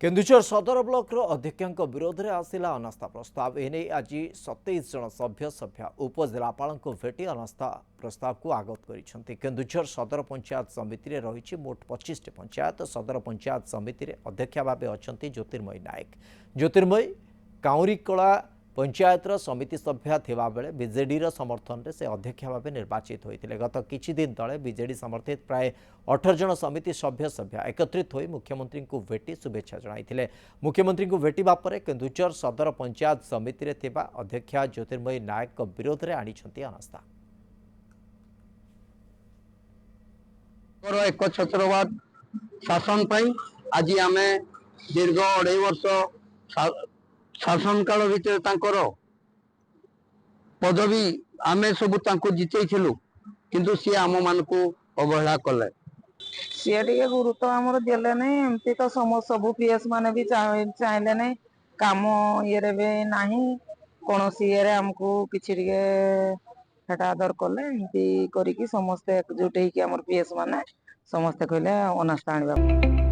केन्दुझर सदर ब्लॉक अध्यक्ष विरोध में आसला अनास्था प्रस्ताव एने आज 27 जन सभ्य उपजिलापाल भेटी अनास्था प्रस्ताव को आगत कर केन्दुझर सदर पंचायत समिति में रही मोट 25 पंचायत सदर पंचायत समिति में अध्यक्ष भाव अच्छा ज्योतिर्मयी नायक ज्योतिर्मयी काउरीकला पंचायतर समिति सभ्या थिबा बेले बीजेडी समर्थन से अध्यक्ष भाव निर्वाचित होते गत किछि दिन तले बीजेडी समर्थित प्राय 18 जन समिति सभ्य एकत्रित होई मुख्यमंत्री को भेटी शुभेच्छा जणाइथिले मुख्यमंत्री को भेटिबा परे केन्दुझर सदर पंचायत समिति रे थिबा अध्यक्ष ज्योतिर्मयी नायक विरोध में आनिछंती अनास्था एक छत्रवाद शासन आज आम दीर्घ 2.5 वर्ष शासन काल भितर पदवी आम सब जितेलु किंतु सी आम मान को अवहेला कले सी टे गुरुत्व आमर देले नहीं एमती तो सब पीएस माने भी चाहले नहीं काम ये भी नहीं कौन ये आमको किसी आदर कले एमती करके समस्ते एकजुट होकर पीएस माने समस्ते कहले अनास्था आने